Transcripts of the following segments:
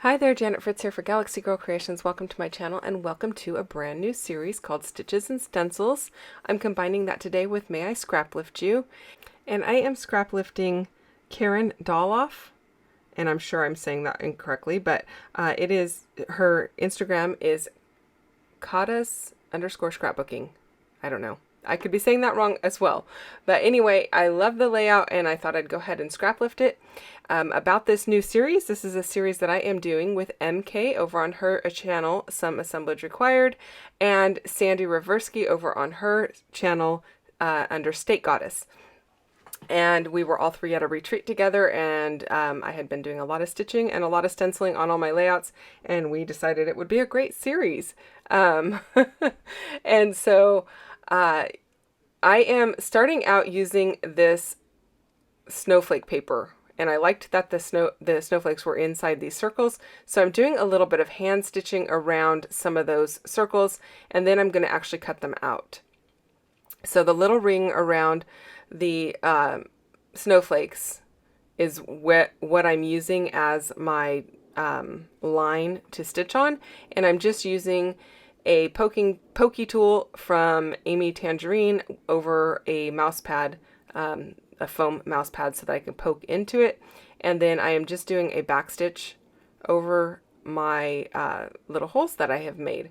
Hi there, Janet Fritz here for Galaxy Girl Creations. Welcome to my channel and welcome to a brand new series called Stitches and Stencils. I'm combining that today with May I Scraplift You, and I am scraplifting Karen Doloff, and I'm sure I'm saying that incorrectly, but her Instagram is Kadas_scrapbooking. I don't know. I could be saying that wrong as well. But anyway, I love the layout and I thought I'd go ahead and scraplift it. About this new series, this is a series that I am doing with MK over on her channel, Some Assemblage Required, and Sandie Reversky over on her channel under State Goddess. And we were all three at a retreat together, and I had been doing a lot of stitching and a lot of stenciling on all my layouts, and we decided it would be a great series. And so I am starting out using this snowflake paper, and I liked that the snowflakes were inside these circles, so I'm doing a little bit of hand stitching around some of those circles, and then I'm going to actually cut them out. So the little ring around the snowflakes is what I'm using as my line to stitch on, and I'm just using a pokey tool from Amy Tangerine over a mouse pad, a foam mouse pad, so that I can poke into it. And then I am just doing a back stitch over my little holes that I have made.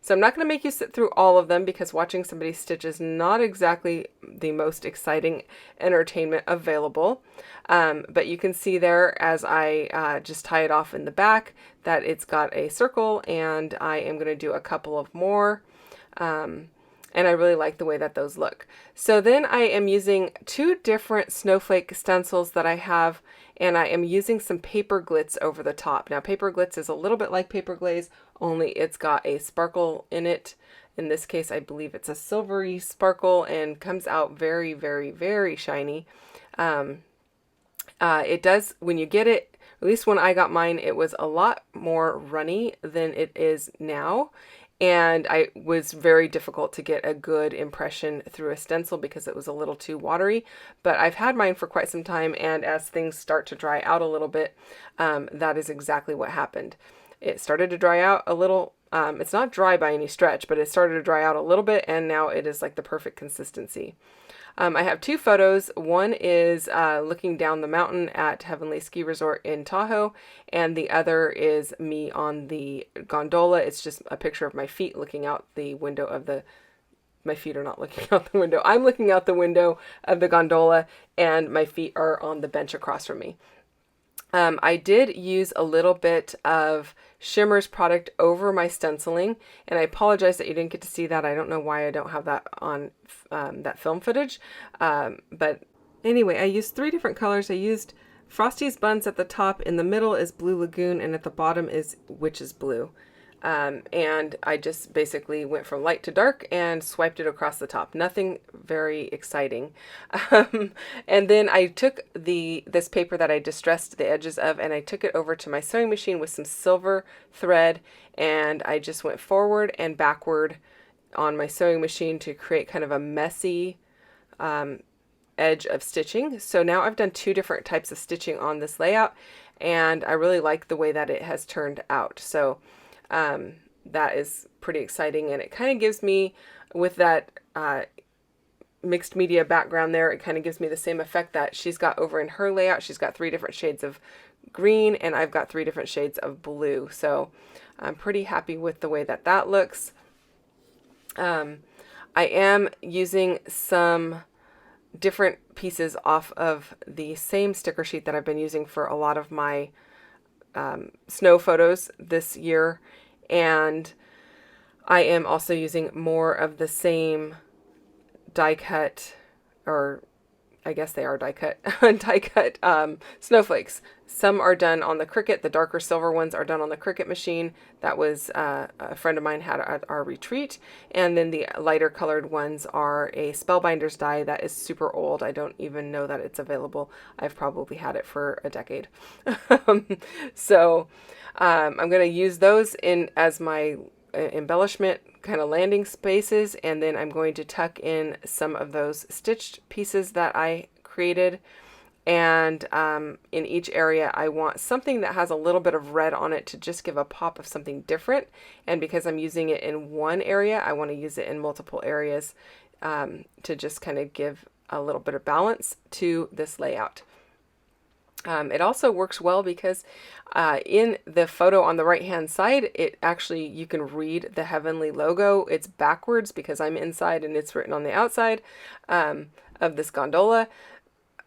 So I'm not going to make you sit through all of them because watching somebody stitch is not exactly the most exciting entertainment available. But you can see there as I just tie it off in the back that it's got a circle, and I am going to do a couple of more. And I really like the way that those look. So then I am using two different snowflake stencils that I have, and I am using some paper glitz over the top. Now paper glitz is a little bit like paper glaze, only it's got a sparkle in it. In this case, I believe it's a silvery sparkle and comes out very, very, very shiny. It does, when you get it, at least when I got mine, it was a lot more runny than it is now. And it was very difficult to get a good impression through a stencil because it was a little too watery. But I've had mine for quite some time, and as things start to dry out a little bit, that is exactly what happened. It started to dry out a little. It's not dry by any stretch, but it started to dry out a little bit, and now it is like the perfect consistency. I have two photos. One is looking down the mountain at Heavenly Ski Resort in Tahoe, and the other is me on the gondola. It's just a picture of my feet looking out the window of the... My feet are not looking out the window. I'm looking out the window of the gondola, and my feet are on the bench across from me. I did use a little bit of Shimmerz product over my stenciling, and I apologize that you didn't get to see that. I don't know why I don't have that on that film footage. But anyway, I used three different colors. I used Frosty's Buns at the top, in the middle is Blue Lagoon, and at the bottom is Witch's Blue. And I just basically went from light to dark and swiped it across the top. Nothing very exciting. And then I took this paper that I distressed the edges of, and I took it over to my sewing machine with some silver thread, and I just went forward and backward on my sewing machine to create kind of a messy edge of stitching. So now I've done two different types of stitching on this layout, and I really like the way that it has turned out. So that is pretty exciting, and it kind of gives me, with that mixed media background there, it kind of gives me the same effect that she's got over in her layout. She's got three different shades of green, and I've got three different shades of blue. So I'm pretty happy with the way that that looks. I am using some different pieces off of the same sticker sheet that I've been using for a lot of my snow photos this year, and I am also using more of the same die cut, or I guess they are die cut, snowflakes. Some are done on the Cricut. The darker silver ones are done on the Cricut machine. That was a friend of mine had at our retreat. And then the lighter colored ones are a Spellbinders die that is super old. I don't even know that it's available. I've probably had it for a decade. So I'm going to use those in as my embellishment kind of landing spaces, and then I'm going to tuck in some of those stitched pieces that I created And in each area I want something that has a little bit of red on it to just give a pop of something different. And because I'm using it in one area, I want to use it in multiple areas to just kind of give a little bit of balance to this layout. It also works well because in the photo on the right hand side, it actually, you can read the Heavenly logo. It's backwards because I'm inside and it's written on the outside of this gondola,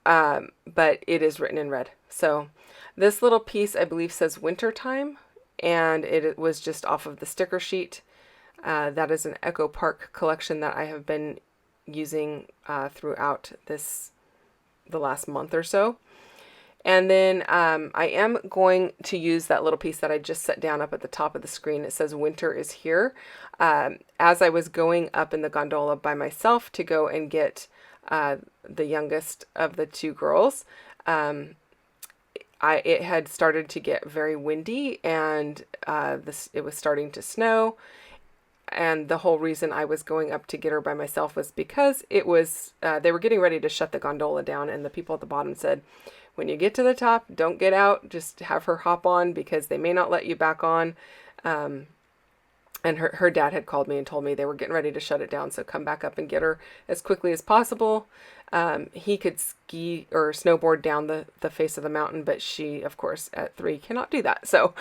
but it is written in red. So this little piece, I believe, says wintertime, and it was just off of the sticker sheet. That is an Echo Park collection that I have been using throughout the last month or so. And then I am going to use that little piece that I just set down up at the top of the screen. It says winter is here. As I was going up in the gondola by myself to go and get the youngest of the two girls, it had started to get very windy, and it was starting to snow. And the whole reason I was going up to get her by myself was because it was they were getting ready to shut the gondola down, and the people at the bottom said, when you get to the top, don't get out, just have her hop on because they may not let you back on. And her dad had called me and told me they were getting ready to shut it down, so come back up and get her as quickly as possible. He could ski or snowboard down the face of the mountain, but she, of course, at 3 cannot do that. So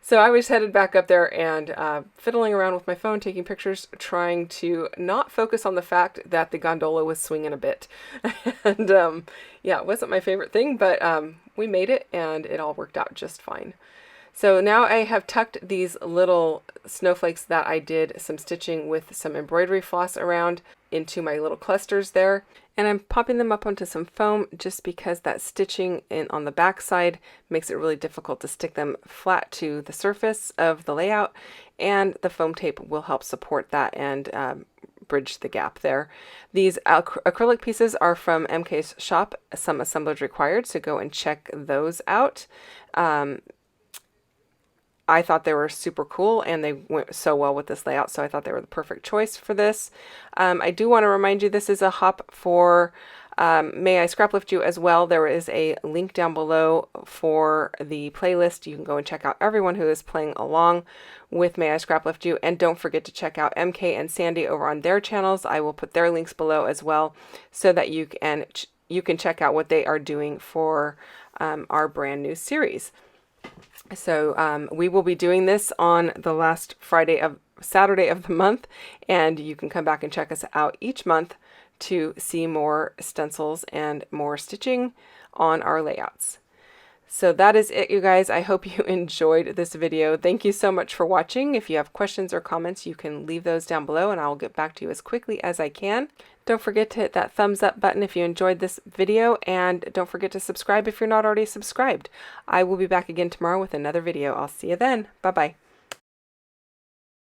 so I was headed back up there and fiddling around with my phone, taking pictures, trying to not focus on the fact that the gondola was swinging a bit. And yeah, it wasn't my favorite thing, but we made it and it all worked out just fine. So now I have tucked these little snowflakes that I did some stitching with some embroidery floss around into my little clusters there. And I'm popping them up onto some foam just because that stitching on the back side makes it really difficult to stick them flat to the surface of the layout. And the foam tape will help support that and bridge the gap there. These acrylic pieces are from MK's shop, some assemblage required, so go and check those out. I thought they were super cool and they went so well with this layout, so I thought they were the perfect choice for this. I do want to remind you this is a hop for May I Scraplift You as well. There is a link down below for the playlist. You can go and check out everyone who is playing along with May I Scraplift You, and don't forget to check out MK and Sandie over on their channels. I will put their links below as well so that you can check out what they are doing for our brand new series. So we will be doing this on the last Saturday of the month, and you can come back and check us out each month to see more stencils and more stitching on our layouts. So that is it, you guys. I hope you enjoyed this video. Thank you so much for watching. If you have questions or comments, you can leave those down below and I will get back to you as quickly as I can. Don't forget to hit that thumbs up button if you enjoyed this video, and don't forget to subscribe if you're not already subscribed. I will be back again tomorrow with another video. I'll see you then. Bye-bye.